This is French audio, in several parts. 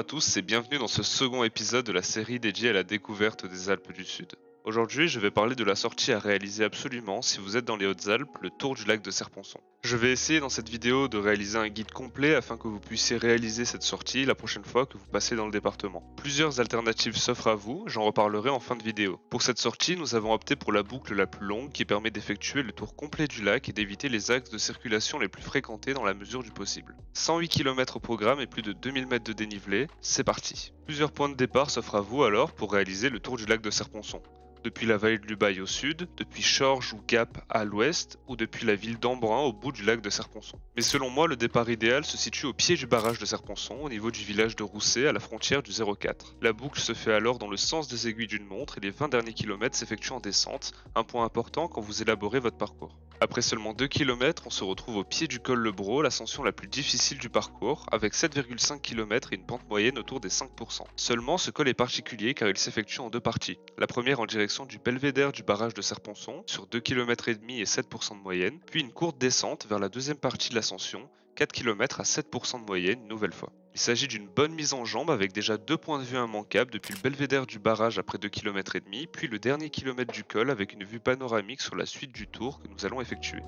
tous et bienvenue dans ce second épisode de la série dédiée à la découverte des Alpes du Sud. Aujourd'hui, je vais parler de la sortie à réaliser absolument si vous êtes dans les Hautes-Alpes, le tour du lac de Serponçon. Je vais essayer dans cette vidéo de réaliser un guide complet afin que vous puissiez réaliser cette sortie la prochaine fois que vous passez dans le département. Plusieurs alternatives s'offrent à vous, j'en reparlerai en fin de vidéo. Pour cette sortie, nous avons opté pour la boucle la plus longue qui permet d'effectuer le tour complet du lac et d'éviter les axes de circulation les plus fréquentés dans la mesure du possible. 108 km au programme et plus de 2000 mètres de dénivelé, c'est parti. Plusieurs points de départ s'offrent à vous alors pour réaliser le tour du lac de Serponçon. Depuis la vallée de l'Ubaye au sud, depuis Chorges ou Gap à l'ouest, ou depuis la ville d'Embrun au bout du lac de Serponçon. Mais selon moi, le départ idéal se situe au pied du barrage de Serponçon, au niveau du village de Rousset, à la frontière du 04. La boucle se fait alors dans le sens des aiguilles d'une montre et les 20 derniers kilomètres s'effectuent en descente, un point important quand vous élaborez votre parcours. Après seulement 2 km, on se retrouve au pied du col Le Bro, l'ascension la plus difficile du parcours, avec 7,5 km et une pente moyenne autour des 5%. Seulement, ce col est particulier car il s'effectue en deux parties. La première en direction du belvédère du barrage de Serponçon, sur 2,5 km et 7% de moyenne, puis une courte descente vers la deuxième partie de l'ascension, 4 km à 7% de moyenne, une nouvelle fois. Il s'agit d'une bonne mise en jambe avec déjà deux points de vue immanquables depuis le belvédère du barrage après 2,5 km, puis le dernier kilomètre du col avec une vue panoramique sur la suite du tour que nous allons effectuer.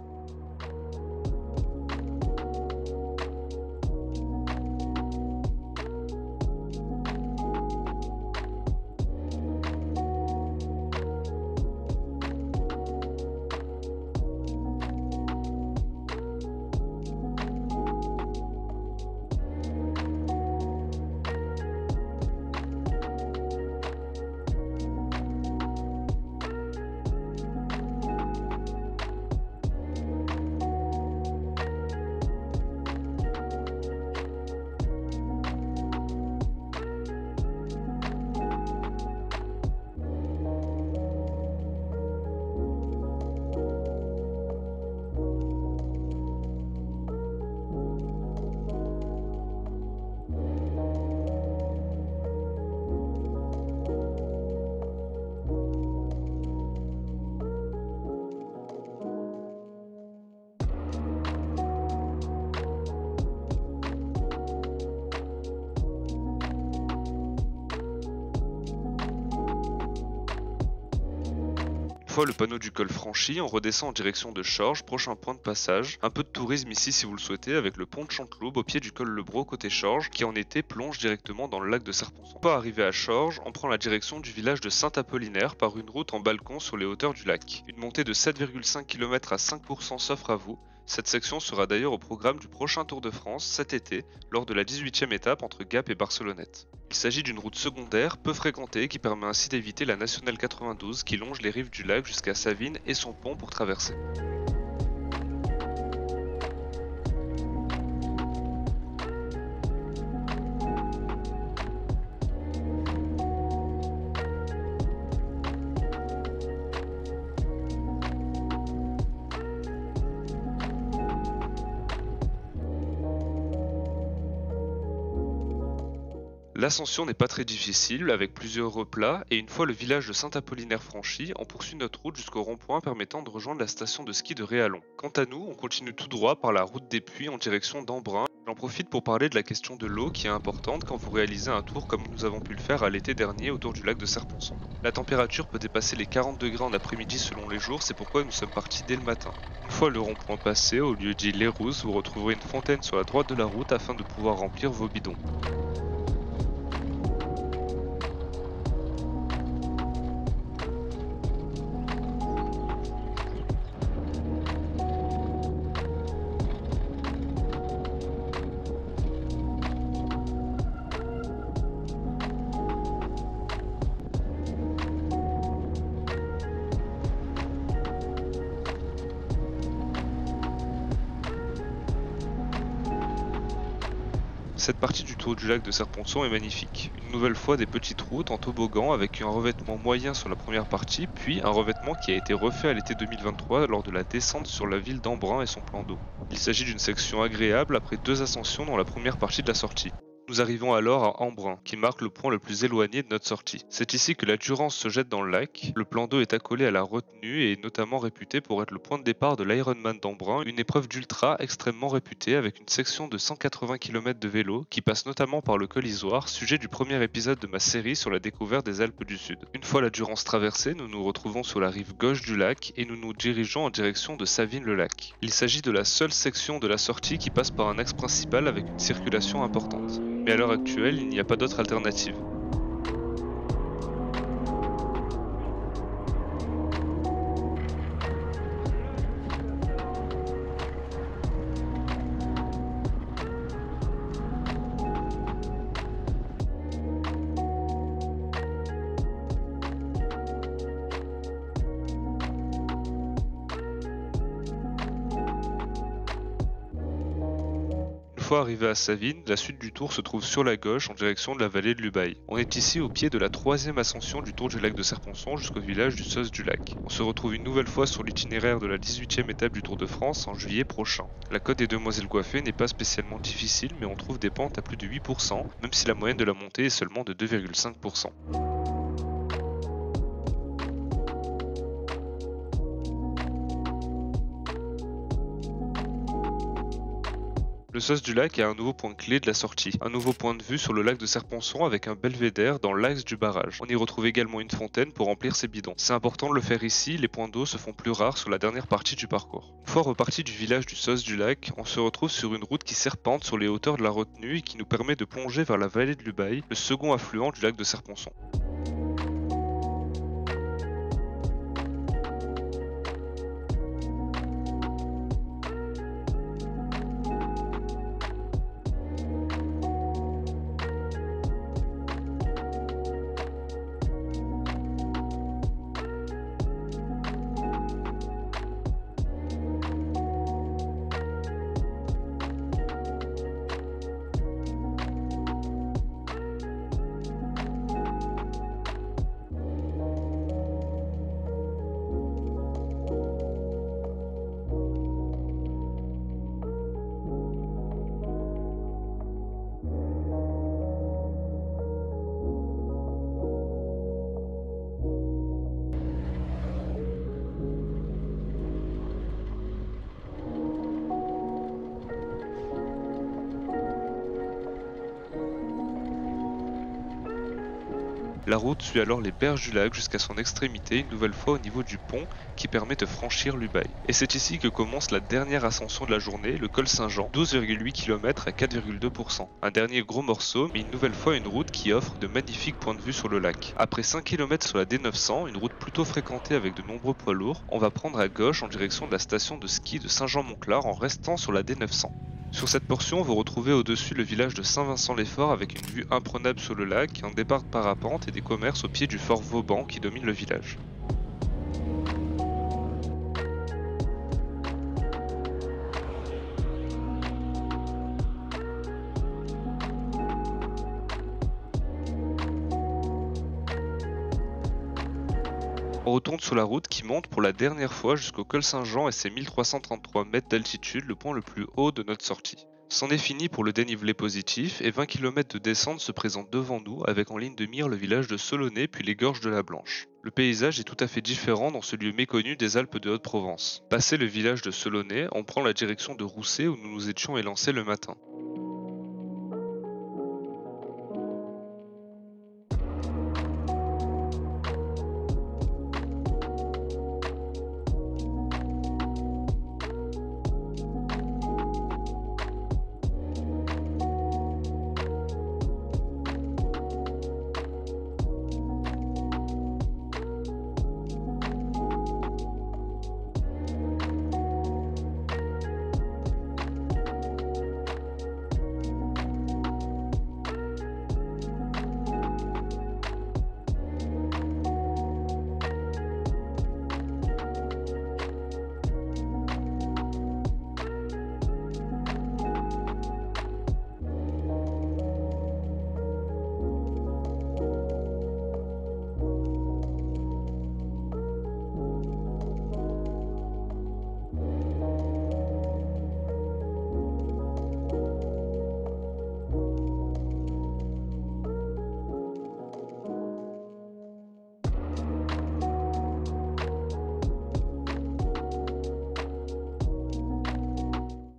Une fois le panneau du col franchi, on redescend en direction de Chorges, prochain point de passage. Un peu de tourisme ici si vous le souhaitez, avec le pont de Chanteloube au pied du col Le Bro côté Chorges, qui en été plonge directement dans le lac de Serponçon. Une fois arrivé à Chorges, on prend la direction du village de Saint-Apollinaire par une route en balcon sur les hauteurs du lac. Une montée de 7,5 km à 5% s'offre à vous. Cette section sera d'ailleurs au programme du prochain Tour de France cet été, lors de la 18e étape entre Gap et Barcelonnette. Il s'agit d'une route secondaire peu fréquentée qui permet ainsi d'éviter la nationale 92 qui longe les rives du lac jusqu'à Savines et son pont pour traverser. L'ascension n'est pas très difficile, avec plusieurs replats, et une fois le village de Saint-Apollinaire franchi, on poursuit notre route jusqu'au rond-point permettant de rejoindre la station de ski de Réalon. Quant à nous, on continue tout droit par la route des Puits en direction d'Embrun. J'en profite pour parler de la question de l'eau qui est importante quand vous réalisez un tour comme nous avons pu le faire à l'été dernier autour du lac de Serponçon. La température peut dépasser les 40 degrés en après-midi selon les jours, c'est pourquoi nous sommes partis dès le matin. Une fois le rond-point passé, au lieu dit Les Rousses, vous retrouverez une fontaine sur la droite de la route afin de pouvoir remplir vos bidons. Cette partie du tour du lac de Serponçon est magnifique. Une nouvelle fois des petites routes en toboggan avec un revêtement moyen sur la première partie, puis un revêtement qui a été refait à l'été 2023 lors de la descente sur la ville d'Embrun et son plan d'eau. Il s'agit d'une section agréable après deux ascensions dans la première partie de la sortie. Nous arrivons alors à Embrun, qui marque le point le plus éloigné de notre sortie. C'est ici que la Durance se jette dans le lac, le plan d'eau est accolé à la retenue et est notamment réputé pour être le point de départ de l'Ironman d'Embrun, une épreuve d'ultra extrêmement réputée avec une section de 180 km de vélo qui passe notamment par le col Isoire, sujet du premier épisode de ma série sur la découverte des Alpes du Sud. Une fois la Durance traversée, nous nous retrouvons sur la rive gauche du lac et nous nous dirigeons en direction de Savines-le-Lac. Il s'agit de la seule section de la sortie qui passe par un axe principal avec une circulation importante. Mais à l'heure actuelle, il n'y a pas d'autre alternative. Une fois arrivé à Savines, la suite du tour se trouve sur la gauche en direction de la vallée de l'Ubaye. On est ici au pied de la 3e ascension du tour du lac de Serponçon jusqu'au village du Sos du Lac. On se retrouve une nouvelle fois sur l'itinéraire de la 18e étape du Tour de France en juillet prochain. La côte des Demoiselles Coiffées n'est pas spécialement difficile mais on trouve des pentes à plus de 8%, même si la moyenne de la montée est seulement de 2,5%. Le Sos du Lac est un nouveau point clé de la sortie, un nouveau point de vue sur le lac de Serponçon avec un belvédère dans l'axe du barrage. On y retrouve également une fontaine pour remplir ses bidons. C'est important de le faire ici, les points d'eau se font plus rares sur la dernière partie du parcours. Une fois reparti du village du Sos du Lac, on se retrouve sur une route qui serpente sur les hauteurs de la retenue et qui nous permet de plonger vers la vallée de l'Ubaye, le second affluent du lac de Serponçon. La route suit alors les berges du lac jusqu'à son extrémité, une nouvelle fois au niveau du pont qui permet de franchir l'Ubaye. Et c'est ici que commence la dernière ascension de la journée, le col Saint-Jean, 12,8 km à 4,2%. Un dernier gros morceau, mais une nouvelle fois une route qui offre de magnifiques points de vue sur le lac. Après 5 km sur la D900, une route plutôt fréquentée avec de nombreux poids lourds, on va prendre à gauche en direction de la station de ski de Saint-Jean-Montclar en restant sur la D900. Sur cette portion, vous retrouvez au-dessus le village de Saint-Vincent-les-Forts avec une vue imprenable sur le lac, un départ de parapente et des commerces au pied du fort Vauban qui domine le village. On retourne sur la route qui monte pour la dernière fois jusqu'au col Saint-Jean et ses 1333 mètres d'altitude, le point le plus haut de notre sortie. C'en est fini pour le dénivelé positif et 20 km de descente se présentent devant nous avec en ligne de mire le village de Solonay puis les gorges de la Blanche. Le paysage est tout à fait différent dans ce lieu méconnu des Alpes de Haute-Provence. Passé le village de Solonay, on prend la direction de Rousset où nous nous étions élancés le matin.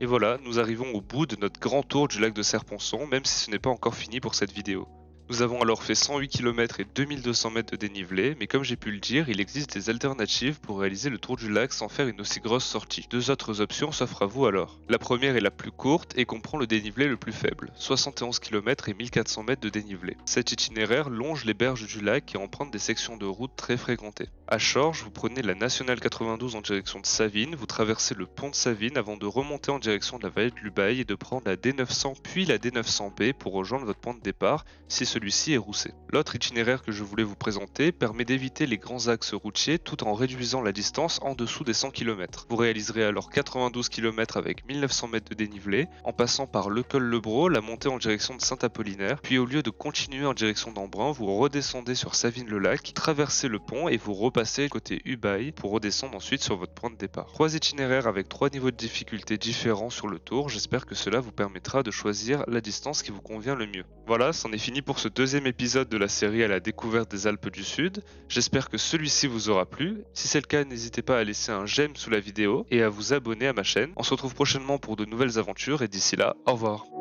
voilà, nous arrivons au bout de notre grand tour du lac de Serponçon, même si ce n'est pas encore fini pour cette vidéo. Nous avons alors fait 108 km et 2200 mètres de dénivelé, mais comme j'ai pu le dire, il existe des alternatives pour réaliser le tour du lac sans faire une aussi grosse sortie. Deux autres options s'offrent à vous alors. La première est la plus courte et comprend le dénivelé le plus faible, 71 km et 1400 mètres de dénivelé. Cet itinéraire longe les berges du lac et emprunte des sections de route très fréquentées. À Chorges, vous prenez la nationale 92 en direction de Savines, vous traversez le pont de Savines avant de remonter en direction de la vallée de l'Ubaye et de prendre la D900 puis la D900B pour rejoindre votre point de départ si celui-ci est roussé. L'autre itinéraire que je voulais vous présenter permet d'éviter les grands axes routiers tout en réduisant la distance en dessous des 100 km. Vous réaliserez alors 92 km avec 1900 mètres de dénivelé en passant par Le Col-le-Bro, la montée en direction de Saint-Apollinaire, puis au lieu de continuer en direction d'Embrun, vous redescendez sur Savines-le-Lac, traversez le pont et vous repassez côté Ubaye pour redescendre ensuite sur votre point de départ. 3 itinéraires avec 3 niveaux de difficulté différents sur le tour, j'espère que cela vous permettra de choisir la distance qui vous convient le mieux. Voilà, c'en est fini pour ce deuxième épisode de la série à la découverte des Alpes du Sud. J'espère que celui-ci vous aura plu. Si c'est le cas, n'hésitez pas à laisser un j'aime sous la vidéo et à vous abonner à ma chaîne. On se retrouve prochainement pour de nouvelles aventures et d'ici là, au revoir.